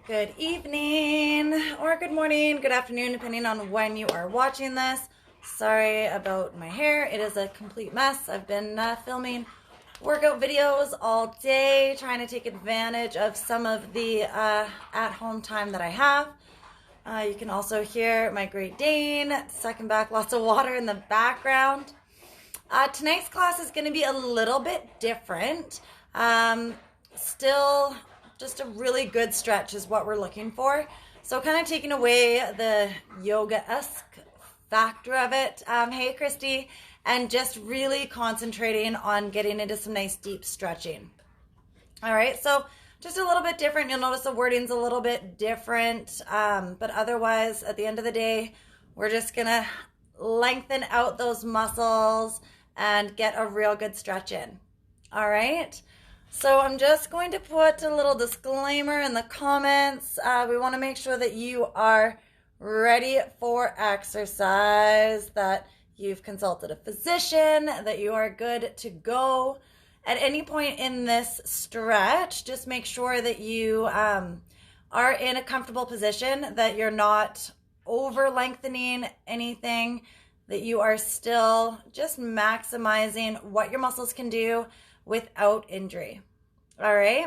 Good evening, or good morning, good afternoon, depending on when you are watching this. Sorry about my hair. It is a complete mess. I've been filming workout videos all day, trying to take advantage of some of the at-home time that I have. You can also hear my Great Dane sucking back lots of water in the background. Tonight's class is going to be a little bit different. Still just a really good stretch is what we're looking for. So kind of taking away the yoga-esque factor of it. Hey, Christy. And just really concentrating on getting into some nice deep stretching. All right, so just a little bit different. You'll notice the wording's a little bit different. But otherwise, at the end of the day, we're just going to lengthen out those muscles and get a real good stretch in. All right. So I'm just going to put a little disclaimer in the comments. We want to make sure that you are ready for exercise, that you've consulted a physician, that you are good to go. At any point in this stretch, just make sure that you are in a comfortable position, that you're not over lengthening anything, that you are still just maximizing what your muscles can do without injury. All right.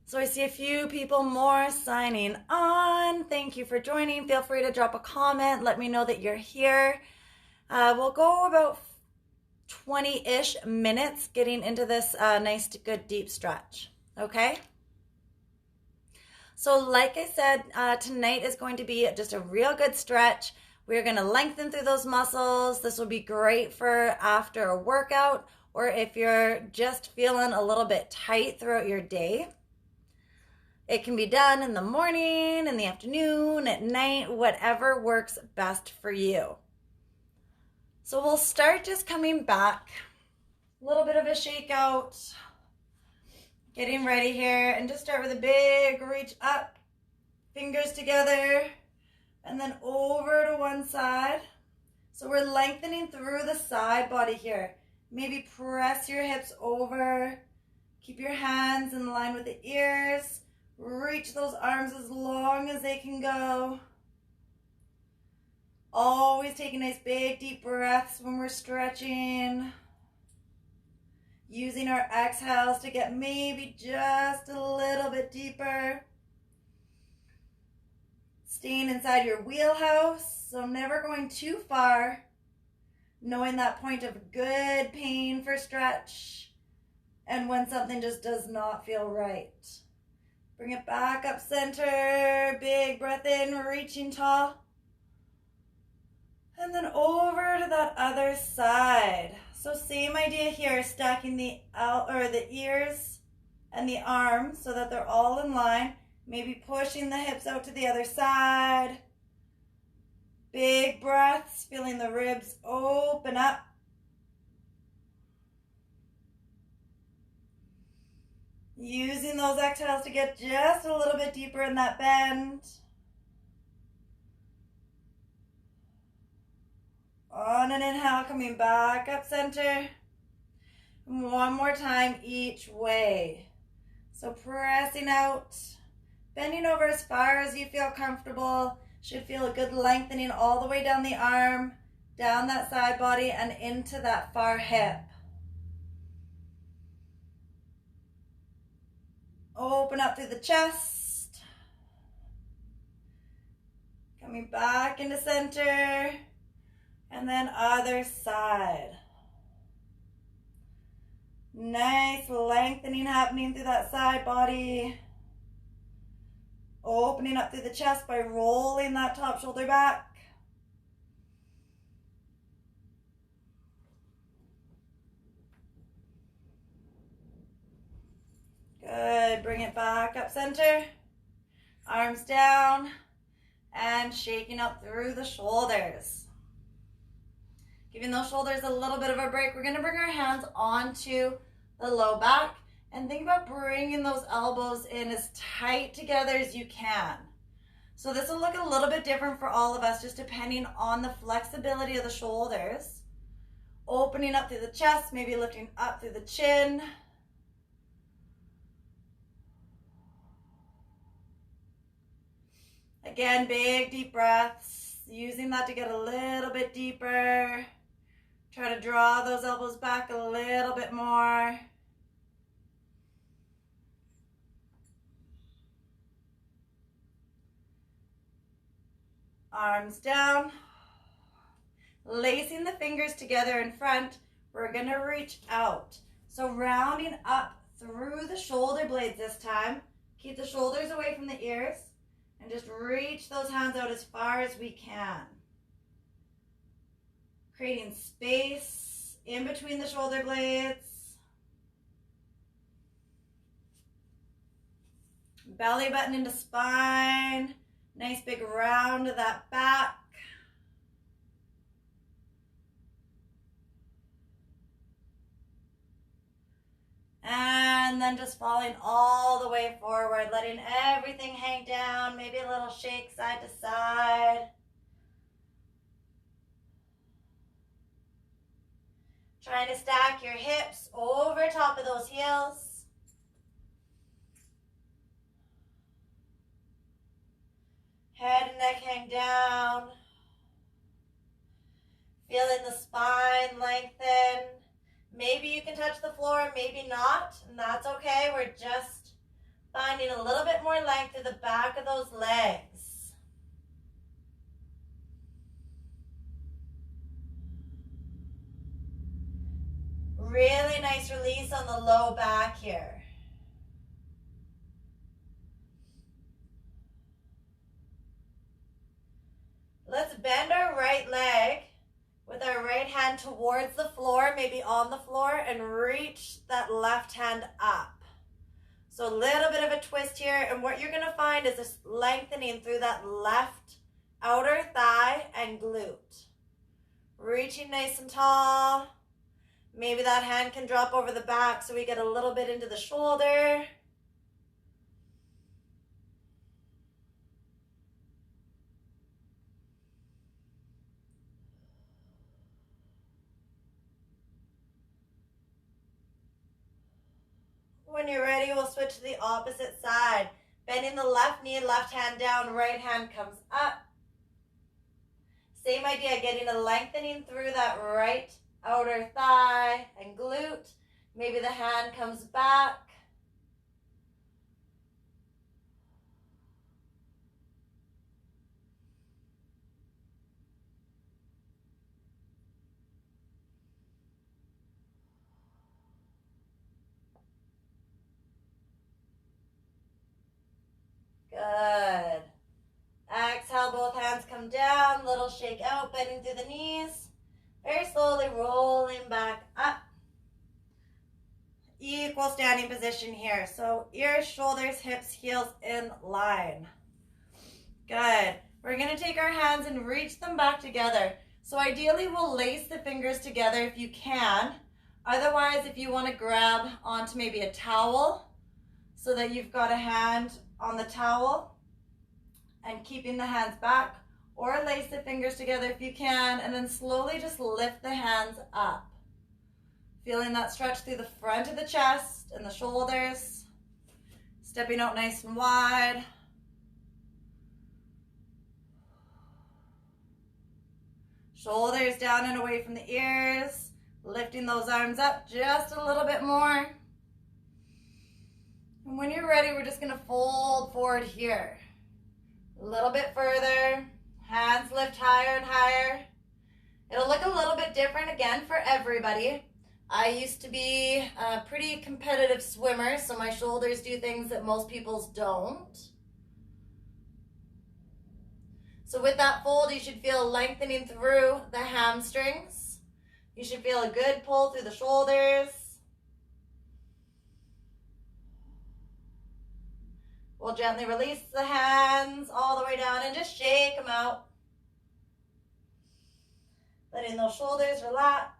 So I see a few people more signing on. Thank you for joining. Feel free to drop a comment. Let me know that you're here. We'll go about 20-ish minutes getting into this nice, good, deep stretch. Okay. So like I said, tonight is going to be just a real good stretch. We're going to lengthen through those muscles. This will be great for after a workout, or if you're just feeling a little bit tight throughout your day. It can be done in the morning, in the afternoon, at night, whatever works best for you. So we'll start just coming back, a little bit of a shakeout, getting ready here, and just start with a big reach up, fingers together, and then over to one side. So we're lengthening through the side body here. Maybe press your hips over. Keep your hands in line with the ears. Reach those arms as long as they can go. Always taking nice big deep breaths when we're stretching. Using our exhales to get maybe just a little bit deeper. Staying inside your wheelhouse, so never going too far. Knowing that point of good pain for stretch, and when something just does not feel right. Bring it back up center, big breath in, reaching tall. And then over to that other side. So same idea here, stacking the ears and the arms so that they're all in line. Maybe pushing the hips out to the other side. Big breaths, feeling the ribs open up. Using those exhales to get just a little bit deeper in that bend. On an inhale, coming back up center. And one more time each way. So pressing out, bending over as far as you feel comfortable. Should feel a good lengthening all the way down the arm, down that side body, and into that far hip. Open up through the chest. Coming back into center. And then other side. Nice lengthening happening through that side body. Opening up through the chest by rolling that top shoulder back. Good. Bring it back up center. Arms down. And shaking up through the shoulders. Giving those shoulders a little bit of a break. We're going to bring our hands onto the low back. And think about bringing those elbows in as tight together as you can. So this will look a little bit different for all of us, just depending on the flexibility of the shoulders. Opening up through the chest, maybe lifting up through the chin. Again, big deep breaths, using that to get a little bit deeper. Try to draw those elbows back a little bit more. Arms down. Lacing the fingers together in front, we're going to reach out. So rounding up through the shoulder blades this time. Keep the shoulders away from the ears and just reach those hands out as far as we can. Creating space in between the shoulder blades. Belly button into spine. Nice big round of that back. And then just falling all the way forward, letting everything hang down, maybe a little shake side to side. Trying to stack your hips over top of those heels. Head and neck hang down. Feeling the spine lengthen. Maybe you can touch the floor, maybe not, and that's okay. We're just finding a little bit more length through the back of those legs. Really nice release on the low back here. Let's bend our right leg with our right hand towards the floor, maybe on the floor, and reach that left hand up. So a little bit of a twist here, and what you're going to find is this lengthening through that left outer thigh and glute. Reaching nice and tall. Maybe that hand can drop over the back so we get a little bit into the shoulder. When you're ready, we'll switch to the opposite side. Bending the left knee, left hand down, right hand comes up. Same idea, getting a lengthening through that right outer thigh and glute. Maybe the hand comes back. Good. Exhale, both hands come down, little shake out, bending through the knees. Very slowly rolling back up. Equal standing position here. So ears, shoulders, hips, heels in line. Good. We're going to take our hands and reach them back together. So ideally we'll lace the fingers together if you can. Otherwise, if you want to grab onto maybe a towel so that you've got a hand on the towel and keeping the hands back, or lace the fingers together if you can, and then slowly just lift the hands up. Feeling that stretch through the front of the chest and the shoulders. Stepping out nice and wide. Shoulders down and away from the ears. Lifting those arms up just a little bit more. And when you're ready, we're just going to fold forward here. A little bit further. Hands lift higher and higher. It'll look a little bit different again for everybody. I used to be a pretty competitive swimmer, so my shoulders do things that most people's don't. So with that fold, you should feel lengthening through the hamstrings. You should feel a good pull through the shoulders. We'll gently release the hands all the way down and just shake them out. Letting those shoulders relax.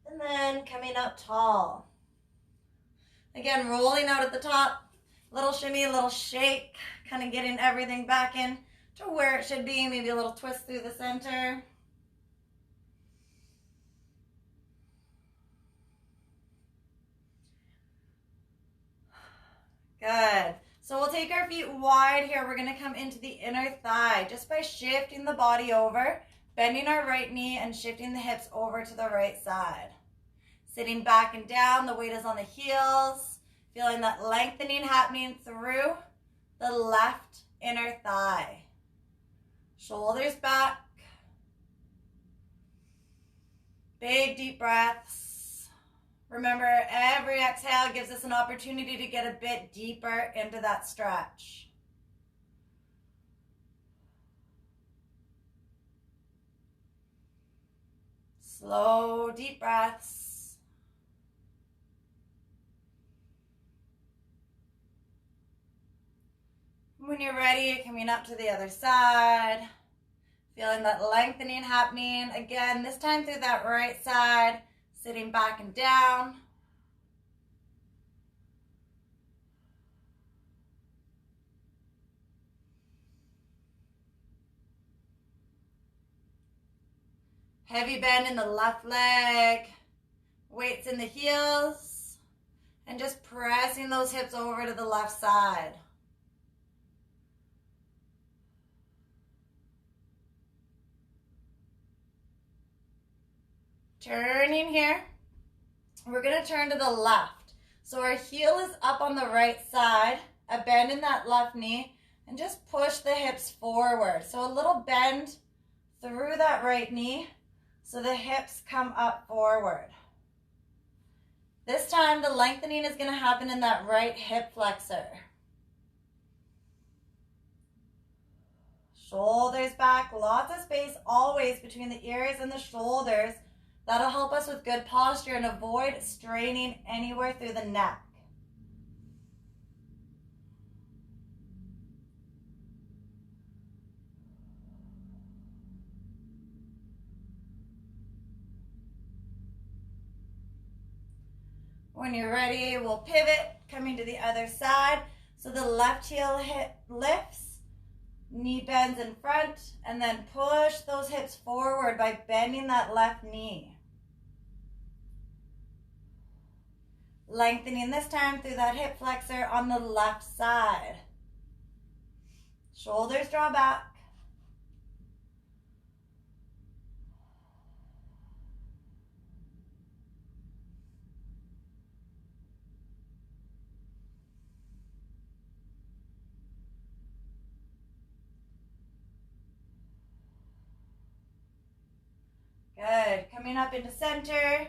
And then coming up tall. Again, rolling out at the top. Little shimmy, a little shake. Kind of getting everything back in to where it should be. Maybe a little twist through the center. Good. So we'll take our feet wide here. We're gonna come into the inner thigh just by shifting the body over, bending our right knee and shifting the hips over to the right side. Sitting back and down, the weight is on the heels, feeling that lengthening happening through the left inner thigh. Shoulders back. Big deep breaths. Remember, every exhale gives us an opportunity to get a bit deeper into that stretch. Slow, deep breaths. When you're ready, coming up to the other side. Feeling that lengthening happening. Again, this time through that right side, sitting back and down. Heavy bend in the left leg. Weights in the heels. And just pressing those hips over to the left side. Turning here. We're going to turn to the left. So our heel is up on the right side, a bend in that left knee, and just push the hips forward. So a little bend through that right knee so the hips come up forward. This time the lengthening is going to happen in that right hip flexor. Shoulders back, lots of space always between the ears and the shoulders. That'll help us with good posture and avoid straining anywhere through the neck. When you're ready, we'll pivot, coming to the other side. So the left heel hip lifts, knee bends in front, and then push those hips forward by bending that left knee. Lengthening this time through that hip flexor on the left side. Shoulders draw back. Good. Coming up into center,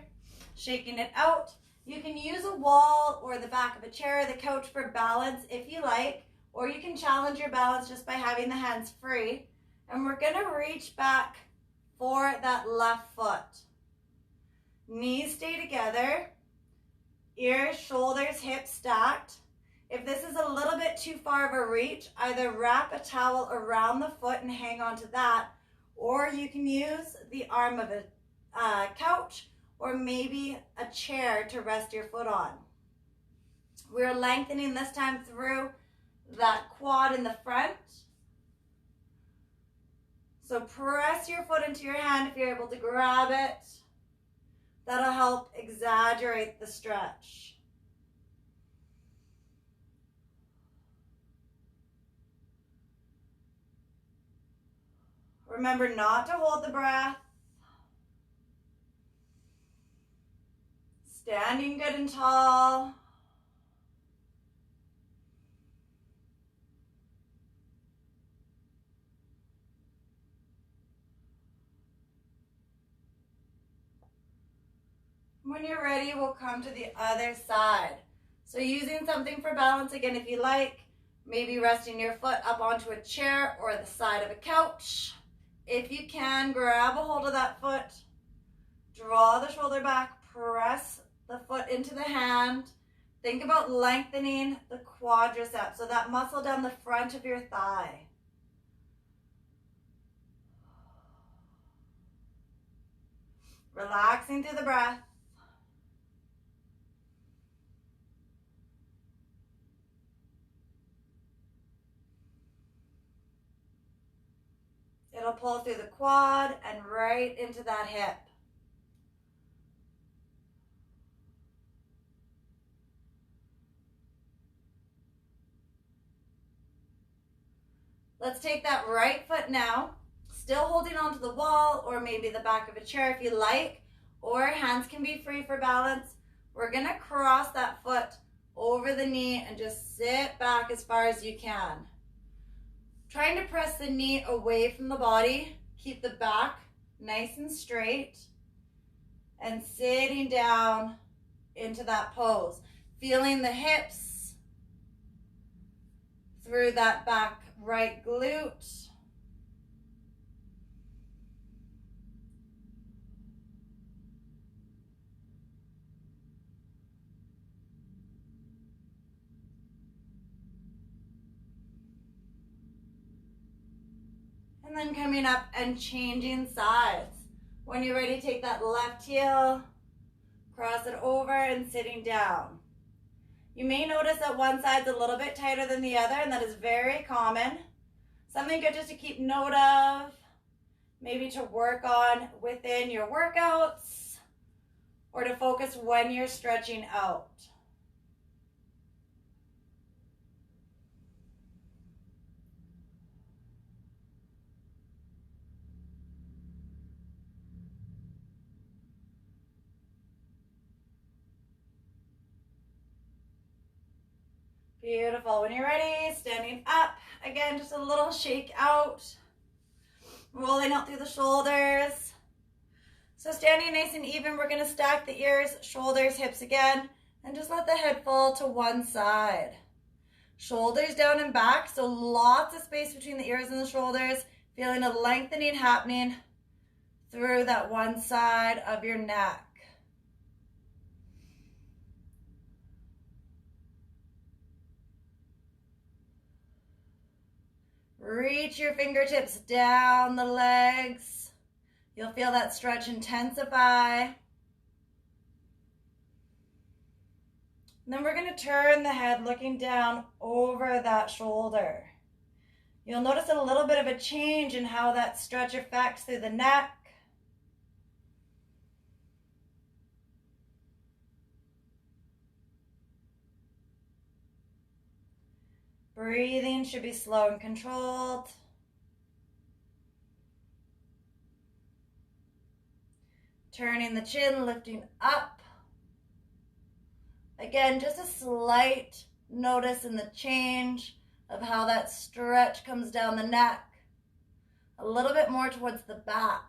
shaking it out. You can use a wall or the back of a chair or the couch for balance if you like, or you can challenge your balance just by having the hands free. And we're going to reach back for that left foot. Knees stay together, ears, shoulders, hips stacked. If this is a little bit too far of a reach, either wrap a towel around the foot and hang on to that, or you can use the arm of a couch or maybe a chair to rest your foot on. We're lengthening this time through that quad in the front. So press your foot into your hand if you're able to grab it. That'll help exaggerate the stretch. Remember not to hold the breath. Standing good and tall. When you're ready, we'll come to the other side. So using something for balance, again, if you like, maybe resting your foot up onto a chair or the side of a couch. If you can, grab a hold of that foot, draw the shoulder back, press the foot into the hand. Think about lengthening the quadriceps, so that muscle down the front of your thigh. Relaxing through the breath. It'll pull through the quad and right into that hip. Let's take that right foot now, still holding onto the wall or maybe the back of a chair if you like, or hands can be free for balance. We're gonna cross that foot over the knee and just sit back as far as you can. Trying to press the knee away from the body, keep the back nice and straight, and sitting down into that pose. Feeling the hips through that back right glute. And then coming up and changing sides. When you're ready, take that left heel, cross it over and sitting down. You may notice that one side's a little bit tighter than the other, and that is very common. Something good just to keep note of, maybe to work on within your workouts, or to focus when you're stretching out. Beautiful. When you're ready, standing up. Again, just a little shake out. Rolling out through the shoulders. So standing nice and even, we're going to stack the ears, shoulders, hips again, and just let the head fall to one side. Shoulders down and back, so lots of space between the ears and the shoulders. Feeling a lengthening happening through that one side of your neck. Reach your fingertips down the legs. You'll feel that stretch intensify. And then we're going to turn the head looking down over that shoulder. You'll notice a little bit of a change in how that stretch affects through the neck. Breathing should be slow and controlled. Turning the chin, lifting up. Again, just a slight notice in the change of how that stretch comes down the neck. A little bit more towards the back.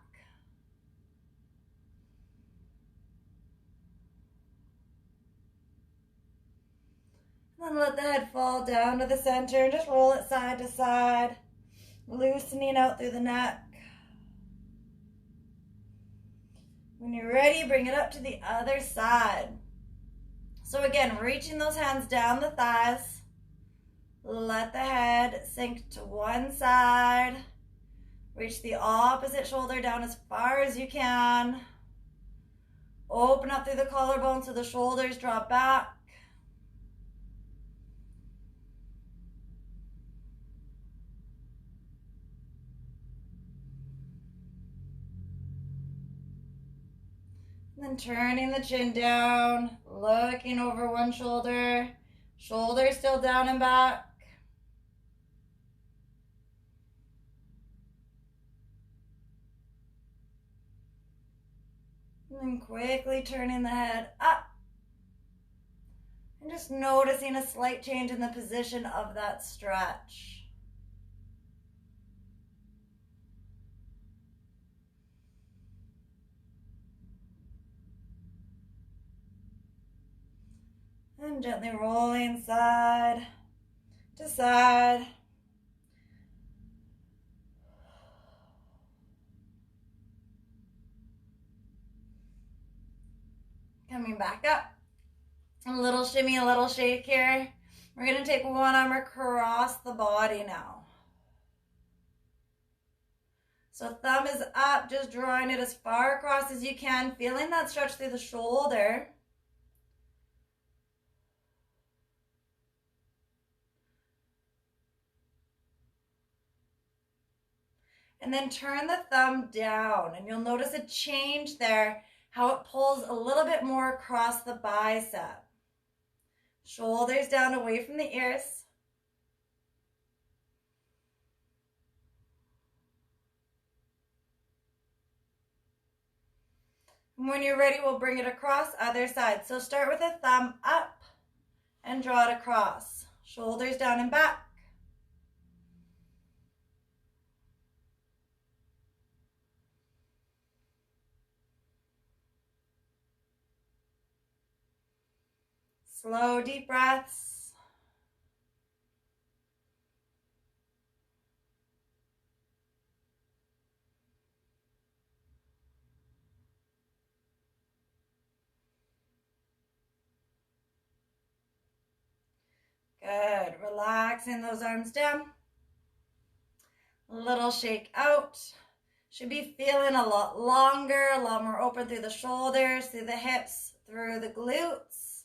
And let the head fall down to the center. Just roll it side to side, loosening out through the neck. When you're ready, bring it up to the other side. So again, reaching those hands down the thighs. Let the head sink to one side. Reach the opposite shoulder down as far as you can. Open up through the collarbone so the shoulders drop back. And turning the chin down, looking over one shoulder, shoulders still down and back. And then quickly turning the head up. And just noticing a slight change in the position of that stretch. And gently rolling side to side. Coming back up. A little shimmy, a little shake here. We're going to take one arm across the body now. So thumb is up, just drawing it as far across as you can, feeling that stretch through the shoulder. And then turn the thumb down, and you'll notice a change there, how it pulls a little bit more across the bicep. Shoulders down away from the ears. When you're ready, we'll bring it across other side. So start with a thumb up and draw it across. Shoulders down and back. Slow, deep breaths. Good. Relaxing those arms down. Little shake out. Should be feeling a lot longer, a lot more open through the shoulders, through the hips, through the glutes.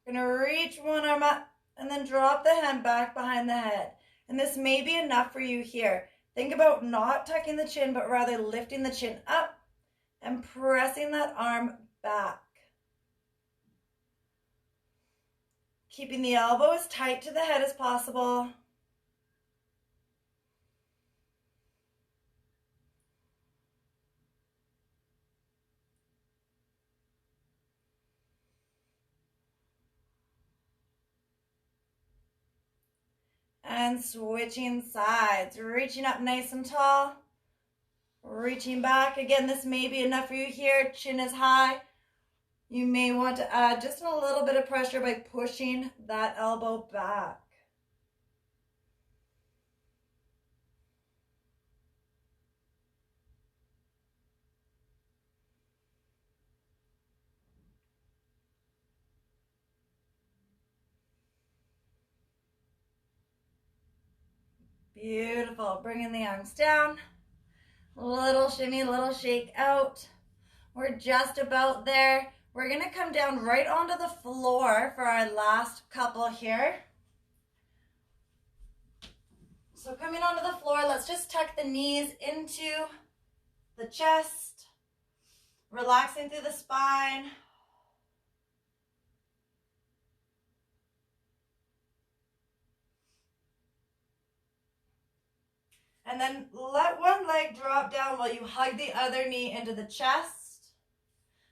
Gonna reach one arm up and then drop the hand back behind the head. And this may be enough for you here. Think about not tucking the chin, but rather lifting the chin up and pressing that arm back. Keeping the elbow as tight to the head as possible. And switching sides, reaching up nice and tall, reaching back. Again, this may be enough for you here. Chin is high. You may want to add just a little bit of pressure by pushing that elbow back. Beautiful. Bringing the arms down. Little shimmy, little shake out. We're just about there. We're going to come down right onto the floor for our last couple here. So coming onto the floor, let's just tuck the knees into the chest, relaxing through the spine. And then let one leg drop down while you hug the other knee into the chest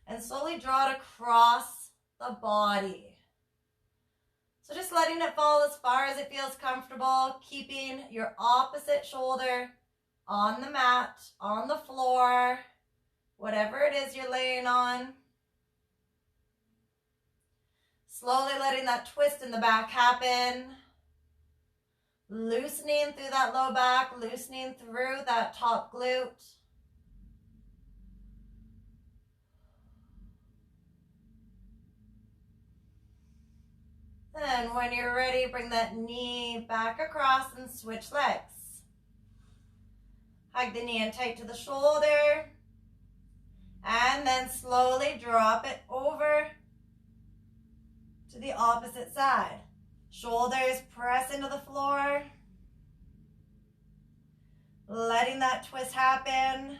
and slowly draw it across the body. So just letting it fall as far as it feels comfortable, keeping your opposite shoulder on the mat, on the floor, whatever it is you're laying on. Slowly letting that twist in the back happen. Loosening through that low back, loosening through that top glute. Then when you're ready, bring that knee back across and switch legs. Hug the knee in tight to the shoulder. And then slowly drop it over to the opposite side. Shoulders press into the floor. Letting that twist happen.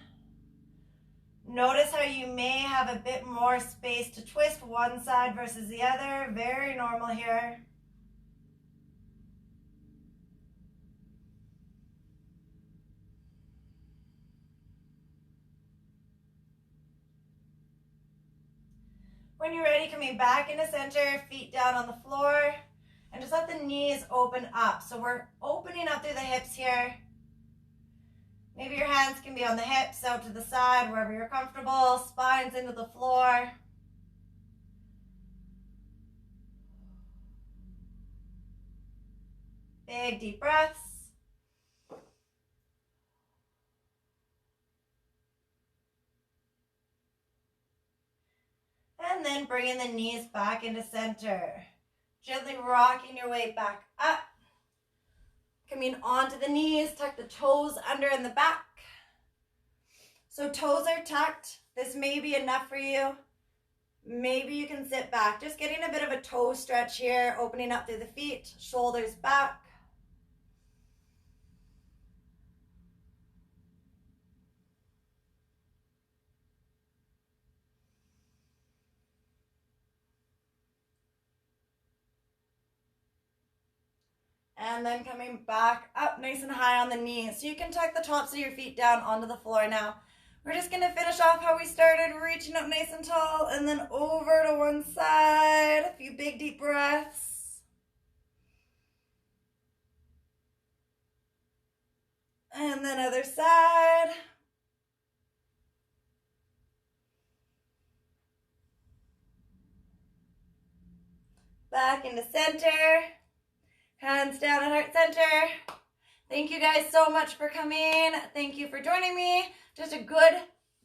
Notice how you may have a bit more space to twist one side versus the other. Very normal here. When you're ready, coming back into center, feet down on the floor, and just let the knees open up. So we're opening up through the hips here. Maybe your hands can be on the hips, out to the side, wherever you're comfortable. Spines into the floor. Big deep breaths. And then bringing the knees back into center. Gently rocking your way back up. Coming onto the knees, tuck the toes under in the back. So toes are tucked. This may be enough for you. Maybe you can sit back. Just getting a bit of a toe stretch here, opening up through the feet, shoulders back. And then coming back up nice and high on the knees. So you can tuck the tops of your feet down onto the floor now. We're just going to finish off how we started, reaching up nice and tall, and then over to one side. A few big deep breaths. And then other side. Back into center. Hands down at heart center. Thank you guys so much for coming. Thank you for joining me. Just a good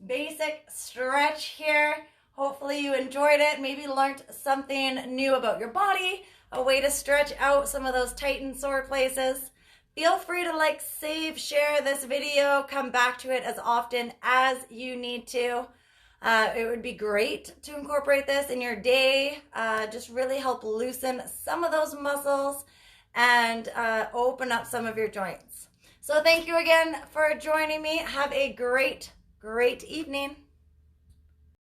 basic stretch here. Hopefully you enjoyed it. Maybe learned something new about your body, a way to stretch out some of those tight and sore places. Feel free to like, save, share this video. Come back to it as often as you need to. It would be great to incorporate this in your day. Just really help loosen some of those muscles and open up some of your joints. So thank you again for joining me. Have a great evening.